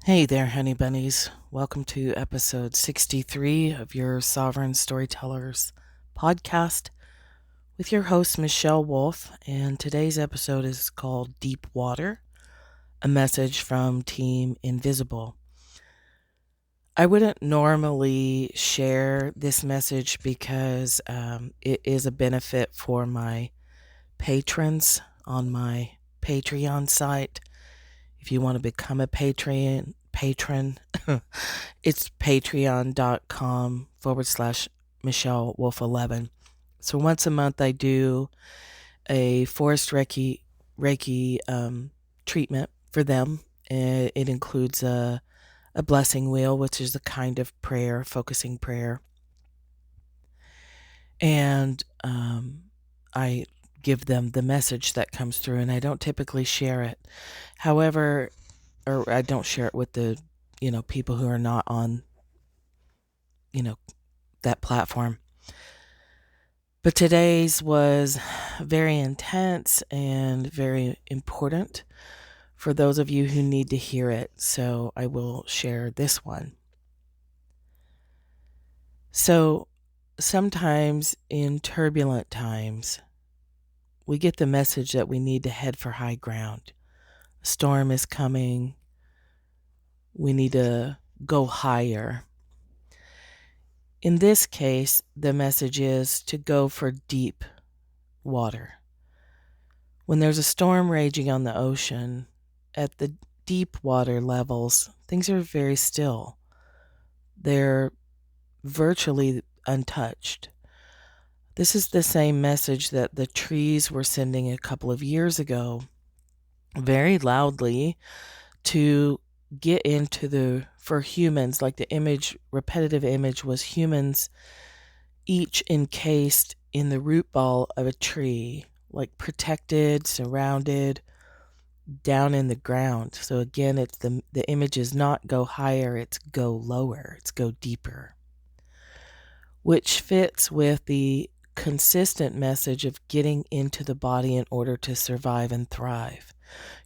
Hey there, honey bunnies. Welcome to episode 63 of your Sovereign Storytellers podcast with your host, Michelle Wolf. And today's episode is called Deep Water, a message from Team Invisible. I wouldn't normally share this message because it is a benefit for my patrons on my Patreon site. If you want to become a patron, it's patreon.com/Michelle Wolf 11. So once a month, I do a forest Reiki treatment for them. It includes a blessing wheel, which is a kind of prayer, focusing prayer. And I give them the message that comes through, and I don't typically share it. However, or I don't share it with the, people who are not on, that platform. But today's was very intense and very important for those of you who need to hear it. So I will share this one. So sometimes in turbulent times, we get the message that we need to head for high ground. A storm is coming. We need to go higher. In this case, the message is to go for deep water. When there's a storm raging on the ocean, at the deep water levels, things are very still. They're virtually untouched. This is the same message that the trees were sending a couple of years ago, very loudly, to get into for humans, like the repetitive image was humans each encased in the root ball of a tree, like protected, surrounded, down in the ground. So again, it's the image is not go higher, it's go lower, it's go deeper, which fits with the consistent message of getting into the body in order to survive and thrive.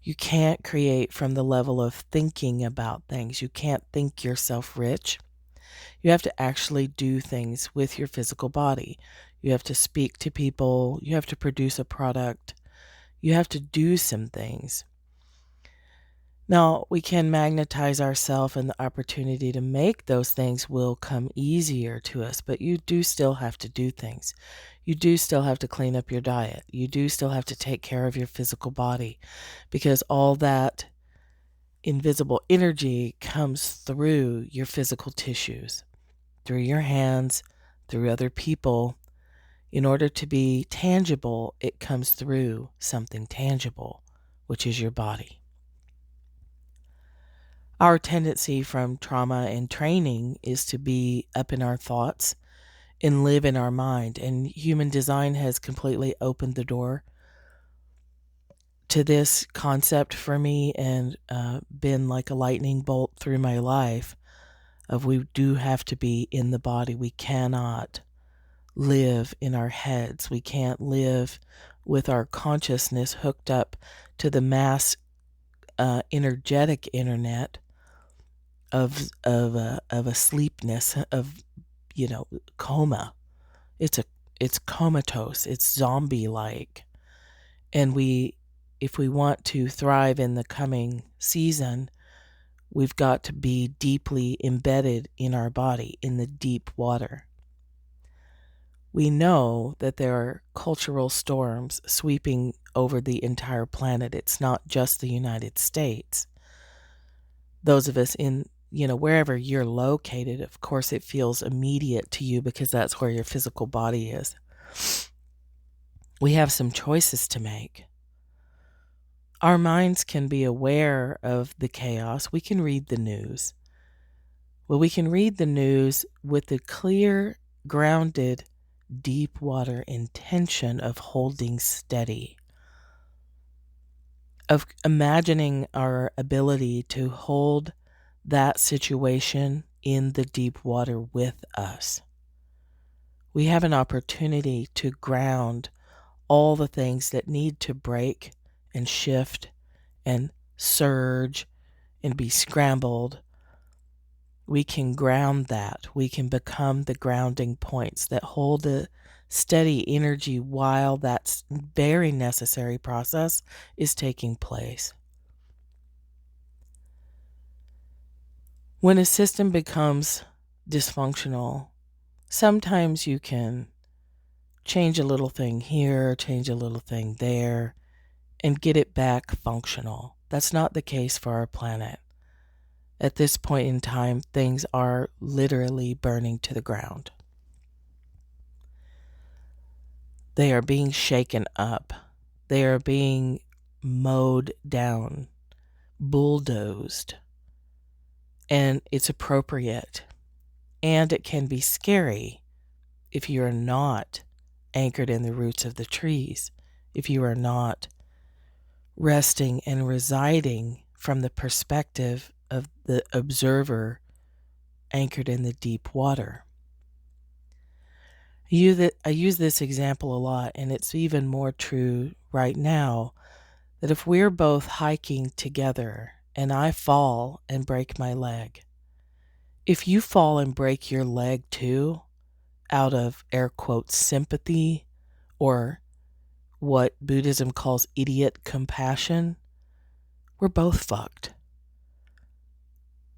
You can't create from the level of thinking about things. You can't think yourself rich. You have to actually do things with your physical body. You have to speak to people. You have to produce a product. You have to do some things. Now, we can magnetize ourselves, and the opportunity to make those things will come easier to us, but you do still have to do things. You do still have to clean up your diet. You do still have to take care of your physical body, because all that invisible energy comes through your physical tissues, through your hands, through other people. In order to be tangible, it comes through something tangible, which is your body. Our tendency from trauma and training is to be up in our thoughts and live in our mind. And human design has completely opened the door to this concept for me and been like a lightning bolt through my life of we do have to be in the body. We cannot live in our heads. We can't live with our consciousness hooked up to the mass energetic internet of a sleepness of coma. It's comatose. It's zombie like, and if we want to thrive in the coming season, we've got to be deeply embedded in our body in the deep water. We know that there are cultural storms sweeping over the entire planet. It's not just the United States. Those of us in wherever you're located, of course, it feels immediate to you because that's where your physical body is. We have some choices to make. Our minds can be aware of the chaos. We can read the news. Well, we can read the news with the clear, grounded, deep water intention of holding steady, of imagining our ability to hold that situation in the deep water with us. We have an opportunity to ground all the things that need to break and shift and surge and be scrambled, we can ground that. We can become the grounding points that hold a steady energy while that very necessary process is taking place. When a system becomes dysfunctional, sometimes you can change a little thing here, change a little thing there, and get it back functional. That's not the case for our planet. At this point in time, things are literally burning to the ground. They are being shaken up. They are being mowed down, bulldozed. And it's appropriate. And it can be scary if you are not anchored in the roots of the trees, if you are not resting and residing from the perspective of the observer anchored in the deep water. I use this example a lot, and it's even more true right now, that if we're both hiking together and I fall and break my leg, if you fall and break your leg too, out of air quotes sympathy or what Buddhism calls idiot compassion, we're both fucked.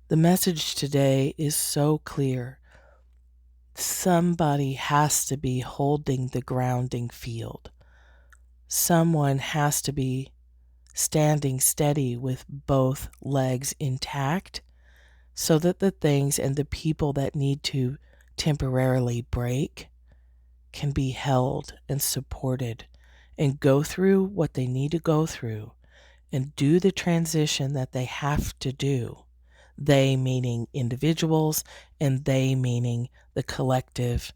The message today is so clear. Somebody has to be holding the grounding field. Someone has to be standing steady with both legs intact so that the things and the people that need to temporarily break can be held and supported and go through what they need to go through and do the transition that they have to do. They meaning individuals, and they meaning the collective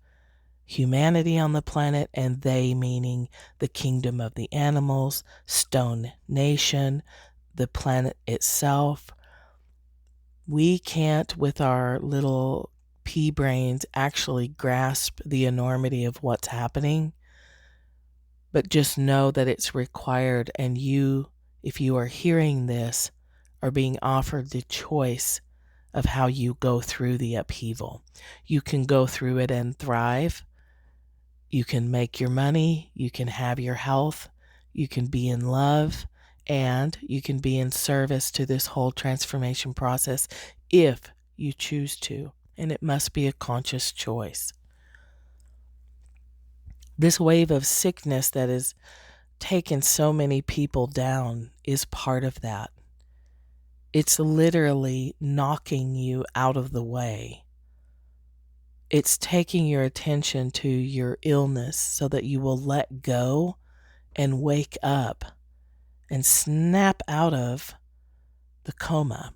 humanity on the planet, and they meaning the kingdom of the animals, Stone Nation, the planet itself. We can't, with our little pea brains, actually grasp the enormity of what's happening, but just know that it's required, and you, if you are hearing this, are being offered the choice of how you go through the upheaval. You can go through it and thrive. You can make your money. You can have your health. You can be in love. And you can be in service to this whole transformation process if you choose to. And it must be a conscious choice. This wave of sickness that has taken so many people down is part of that. It's literally knocking you out of the way. It's taking your attention to your illness so that you will let go and wake up and snap out of the coma.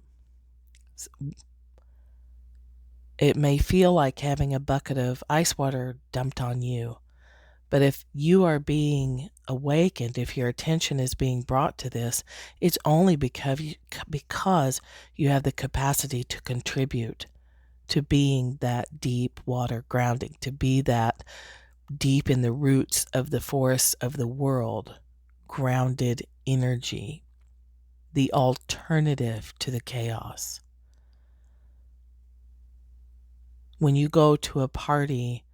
It may feel like having a bucket of ice water dumped on you, but if you are being awakened, if your attention is being brought to this, it's only because you have the capacity to contribute to being that deep water grounding, to be that deep in the roots of the forests of the world, grounded energy, the alternative to the chaos. When you go to a party,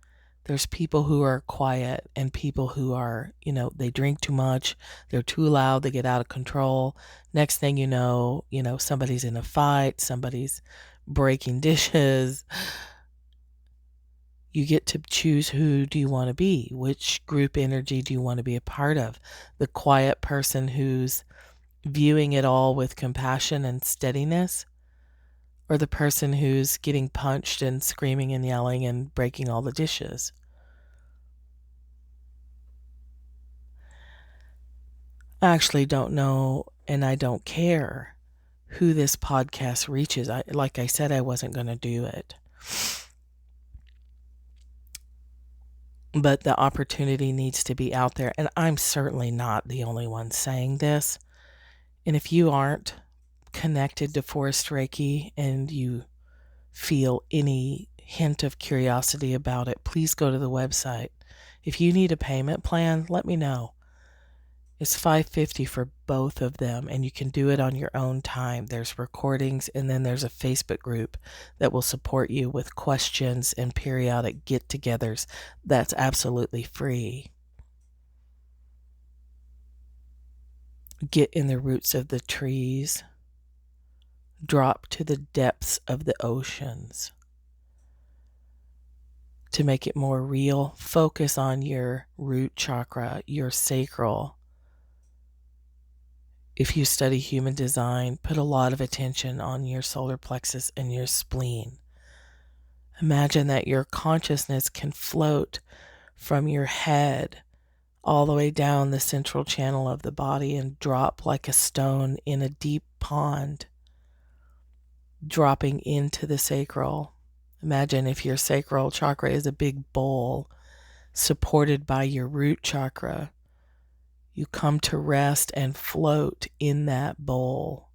there's people who are quiet and people who are, they drink too much, they're too loud, they get out of control. Next thing you know, somebody's in a fight, somebody's breaking dishes. You get to choose who do you want to be, which group energy do you want to be a part of. The quiet person who's viewing it all with compassion and steadiness, or the person who's getting punched and screaming and yelling and breaking all the dishes. I actually don't know, and I don't care who this podcast reaches. Like I said, I wasn't going to do it. But the opportunity needs to be out there, and I'm certainly not the only one saying this. And if you aren't connected to Forest Reiki and you feel any hint of curiosity about it, please go to the website. If you need a payment plan, let me know. It's $5.50 for both of them, and you can do it on your own time. There's recordings, and then there's a Facebook group that will support you with questions and periodic get-togethers. That's absolutely free. Get in the roots of the trees. Drop to the depths of the oceans. To make it more real, focus on your root chakra, your sacral. If you study human design, put a lot of attention on your solar plexus and your spleen. Imagine that your consciousness can float from your head all the way down the central channel of the body and drop like a stone in a deep pond, dropping into the sacral. Imagine if your sacral chakra is a big bowl supported by your root chakra. You come to rest and float in that bowl.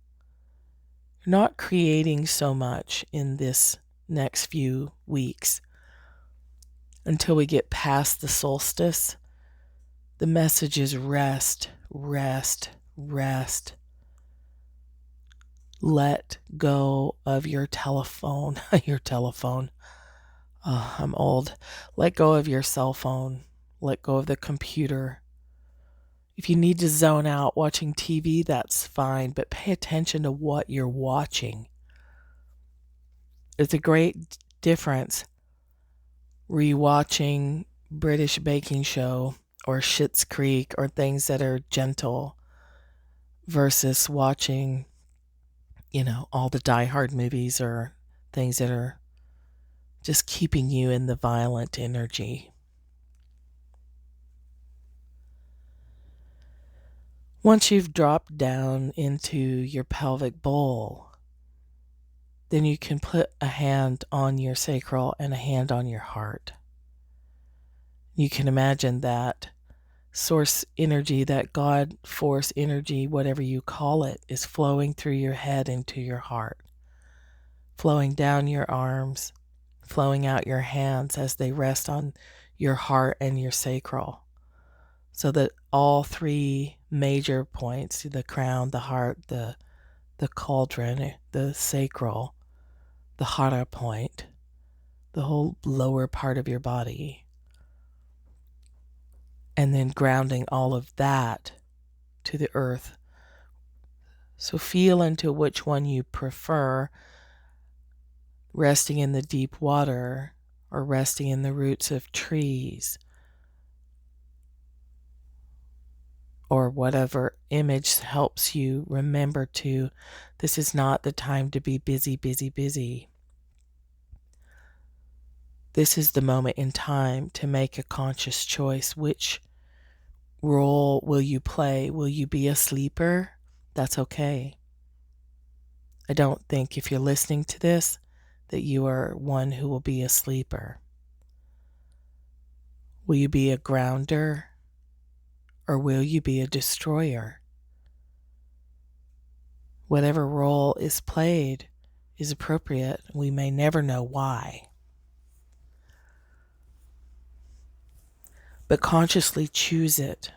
You're not creating so much in this next few weeks until we get past the solstice. The message is rest, rest, rest. Let go of your telephone. Your telephone. Oh, I'm old. Let go of your cell phone. Let go of the computer. If you need to zone out watching TV, that's fine, but pay attention to what you're watching. It's a great difference rewatching British baking show or Schitt's Creek or things that are gentle versus watching, all the Die Hard movies or things that are just keeping you in the violent energy. Once you've dropped down into your pelvic bowl, then you can put a hand on your sacral and a hand on your heart. You can imagine that source energy, that God force energy, whatever you call it, is flowing through your head into your heart, flowing down your arms, flowing out your hands as they rest on your heart and your sacral. So that all three major points, the crown, the heart, the cauldron, the sacral, the hara point, the whole lower part of your body, and then grounding all of that to the earth. So feel into which one you prefer, resting in the deep water or resting in the roots of trees, or whatever image helps you remember to, this is not the time to be busy, busy, busy. This is the moment in time to make a conscious choice. Which role will you play? Will you be a sleeper? That's okay. I don't think if you're listening to this that you are one who will be a sleeper. Will you be a grounder? Or will you be a destroyer? Whatever role is played is appropriate. We may never know why. But consciously choose it.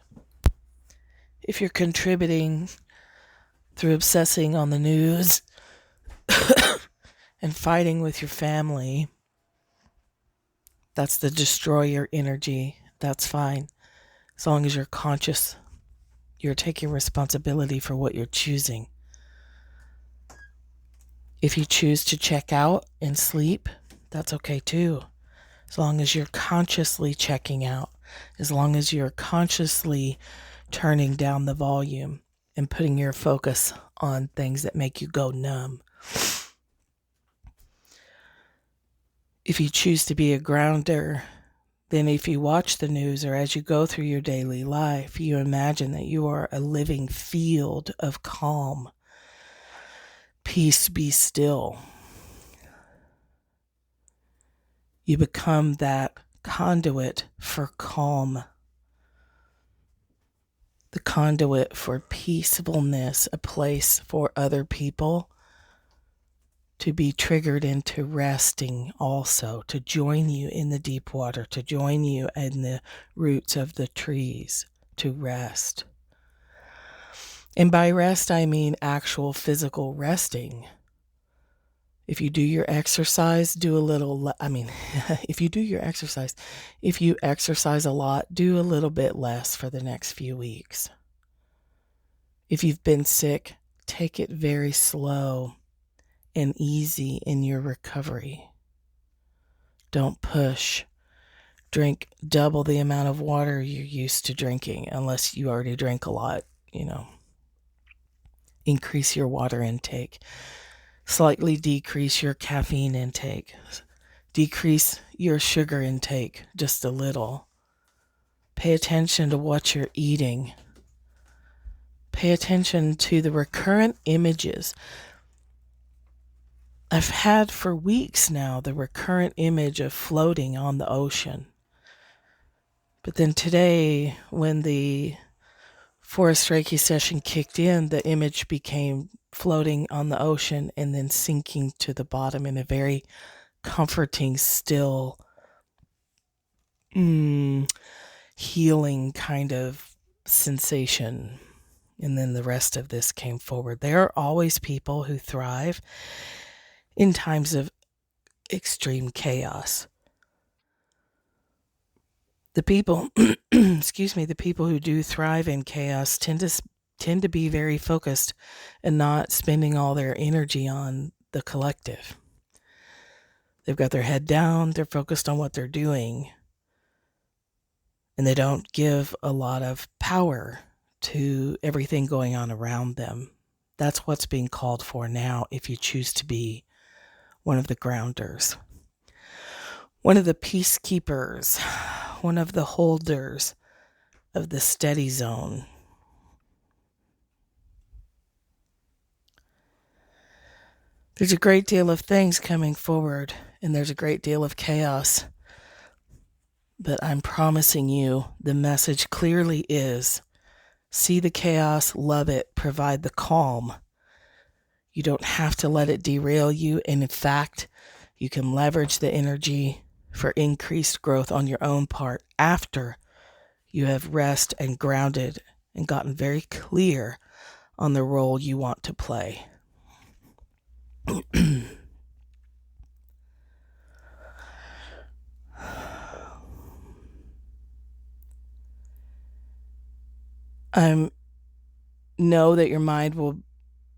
If you're contributing through obsessing on the news and fighting with your family, that's the destroyer energy. That's fine. As long as you're conscious, you're taking responsibility for what you're choosing. If you choose to check out and sleep, that's okay too. As long as you're consciously checking out, as long as you're consciously turning down the volume and putting your focus on things that make you go numb. If you choose to be a grounder, then if you watch the news or as you go through your daily life, you imagine that you are a living field of calm. Peace, be still. You become that conduit for calm, the conduit for peacefulness, a place for other people to be triggered into resting also, to join you in the deep water, to join you in the roots of the trees, to rest. And by rest, I mean actual physical resting. If you do your exercise, do a little, if you do your exercise, if you exercise a lot, do a little bit less for the next few weeks. If you've been sick, take it very slow and easy in your recovery. Don't push. Drink double the amount of water you're used to drinking, unless you already drink a lot, Increase your water intake. Slightly decrease your caffeine intake. Decrease your sugar intake just a little. Pay attention to what you're eating. Pay attention to the recurrent images. I've had for weeks now the recurrent image of floating on the ocean. But then today, when the Forest Reiki session kicked in, the image became floating on the ocean and then sinking to the bottom in a very comforting, still, healing kind of sensation. And then the rest of this came forward. There are always people who thrive in times of extreme chaos. The people, the people who do thrive in chaos tend to be very focused and not spending all their energy on the collective. They've got their head down, they're focused on what they're doing, and they don't give a lot of power to everything going on around them. That's what's being called for now if you choose to be one of the grounders, one of the peacekeepers, one of the holders of the steady zone. There's a great deal of things coming forward, and there's a great deal of chaos. But I'm promising you, the message clearly is, see the chaos, love it, provide the calm. You don't have to let it derail you, and in fact, you can leverage the energy for increased growth on your own part after you have rest and grounded and gotten very clear on the role you want to play. I know that your mind will,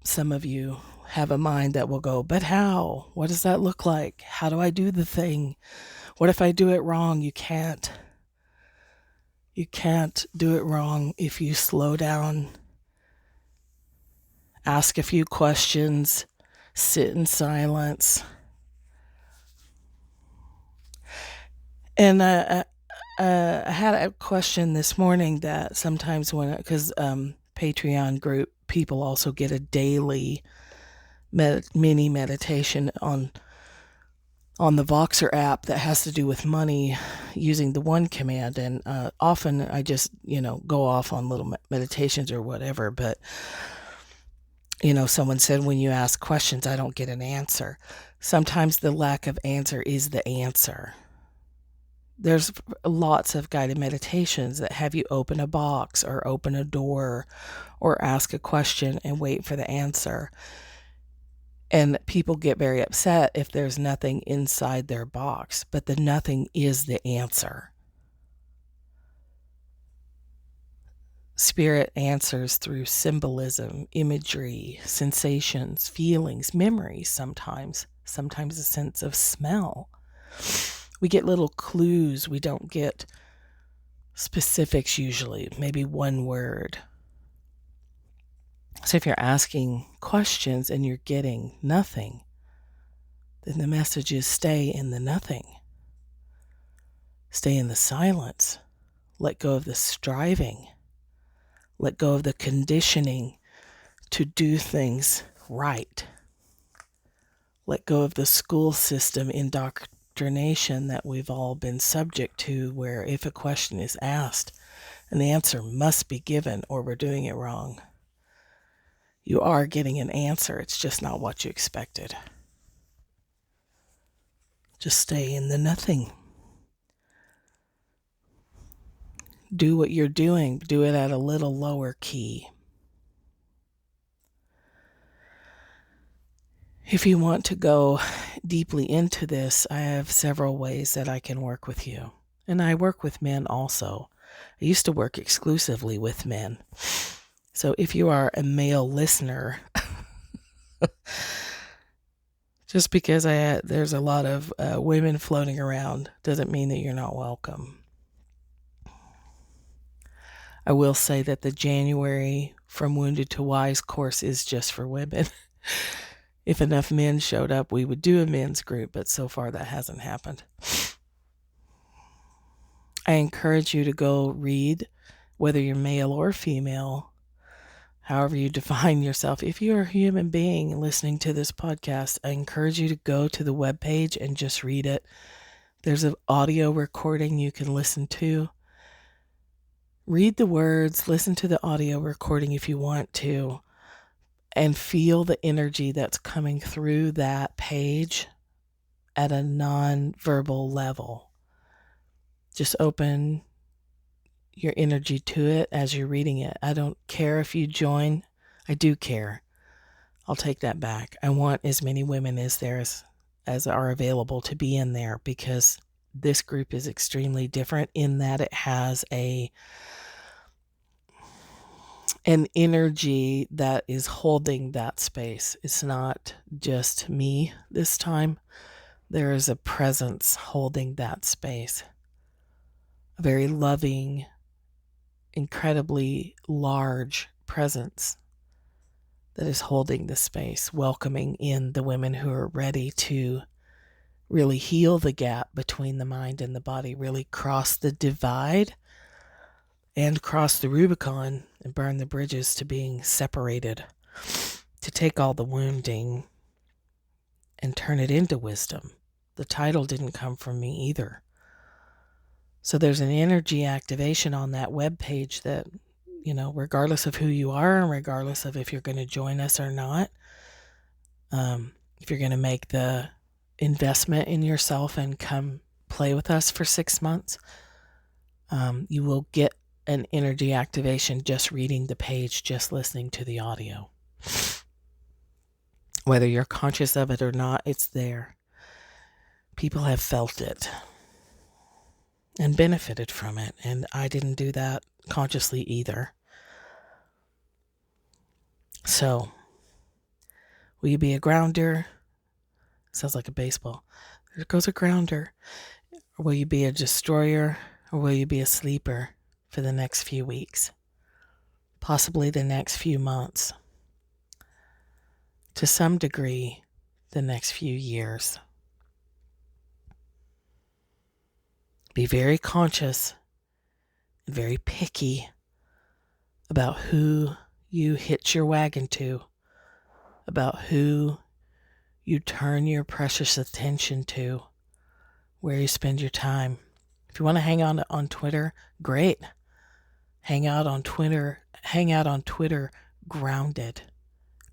some of you have a mind that will go, but how? What does that look like? How do I do the thing? What if I do it wrong? You can't. You can't do it wrong if you slow down, ask a few questions, sit in silence. And I had a question this morning that sometimes because Patreon group people also get a daily mini meditation on the Voxer app that has to do with money using the one command. And often I just, go off on little meditations or whatever. But, someone said when you ask questions, I don't get an answer. Sometimes the lack of answer is the answer. There's lots of guided meditations that have you open a box or open a door or ask a question and wait for the answer. And people get very upset if there's nothing inside their box, but the nothing is the answer. Spirit answers through symbolism, imagery, sensations, feelings, memories sometimes a sense of smell. We get little clues. We don't get specifics usually, maybe one word. So if you're asking questions and you're getting nothing, then the message is stay in the nothing. Stay in the silence. Let go of the striving. Let go of the conditioning to do things right. Let go of the school system indoctrination that we've all been subject to, where if a question is asked, an answer must be given or we're doing it wrong. You are getting an answer, it's just not what you expected. Just stay in the nothing. Do what you're doing, do it at a little lower key. If you want to go deeply into this, I have several ways that I can work with you. And I work with men also. I used to work exclusively with men. So if you are a male listener, just because there's a lot of women floating around doesn't mean that you're not welcome. I will say that the January From Wounded to Wise course is just for women. If enough men showed up, we would do a men's group, but so far that hasn't happened. I encourage you to go read, whether you're male or female, however you define yourself. If you're a human being listening to this podcast, I encourage you to go to the webpage and just read it. There's an audio recording you can listen to. Read the words, listen to the audio recording if you want to, and feel the energy that's coming through that page at a non-verbal level. Just open your energy to it as you're reading it. I don't care if you join. I do care. I'll take that back. I want as many women as are available to be in there, because this group is extremely different in that it has an energy that is holding that space. It's not just me this time. There is a presence holding that space. A very loving, incredibly large presence that is holding the space, welcoming in the women who are ready to really heal the gap between the mind and the body, really cross the divide and cross the Rubicon and burn the bridges to being separated, to take all the wounding and turn it into wisdom. The title didn't come from me either. So there's an energy activation on that webpage that, regardless of who you are and regardless of if you're going to join us or not, if you're going to make the investment in yourself and come play with us for 6 months, you will get an energy activation just reading the page, just listening to the audio. Whether you're conscious of it or not, it's there. People have felt it and benefited from it, and I didn't do that consciously either. So, will you be a grounder? Sounds like a baseball. There goes a grounder. Or will you be a destroyer, or will you be a sleeper for the next few weeks? Possibly the next few months. To some degree, the next few years. Be very conscious and very picky about who you hitch your wagon to, about who you turn your precious attention to, where you spend your time. If you want to hang out on Twitter, great. Hang out on Twitter grounded,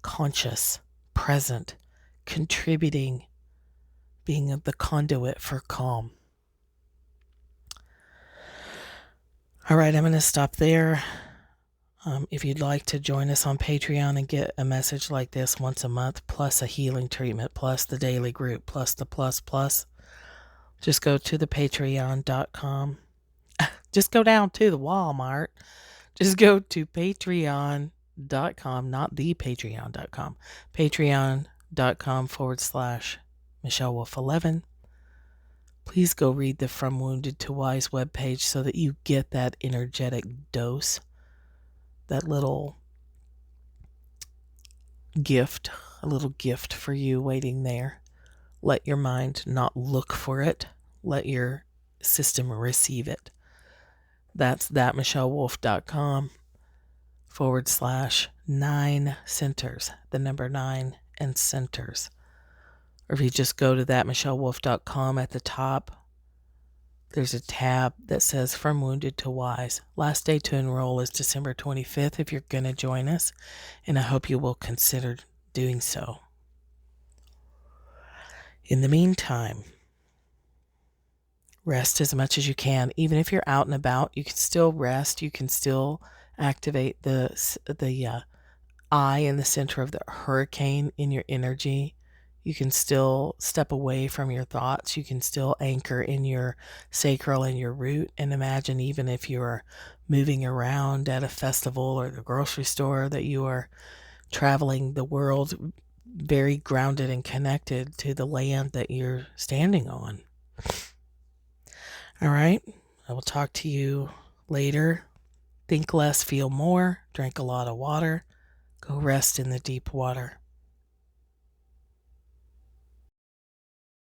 conscious, present, contributing, being the conduit for calm. All right, I'm going to stop there. If you'd like to join us on Patreon and get a message like this once a month, plus a healing treatment, plus the daily group, plus the plus, just go to the patreon.com. Just go down to the Walmart. Just go to patreon.com, not the patreon.com, patreon.com/MichelleWolf11. Please go read the From Wounded to Wise webpage so that you get that energetic dose, that little gift, a little gift for you waiting there. Let your mind not look for it. Let your system receive it. That's thatmichellewolf.com/9 centers, the number 9 and centers. Or if you just go to thatmichellewolf.com, at the top, there's a tab that says From Wounded to Wise. Last day to enroll is December 25th if you're going to join us, and I hope you will consider doing so. In the meantime, rest as much as you can. Even if you're out and about, you can still rest. You can still activate the eye in the center of the hurricane in your energy You can still step away from your thoughts. You can still anchor in your sacral and your root. And imagine, even if you're moving around at a festival or the grocery store, that you are traveling the world very grounded and connected to the land that you're standing on. All right. I will talk to you later. Think less, feel more. Drink a lot of water. Go rest in the deep water.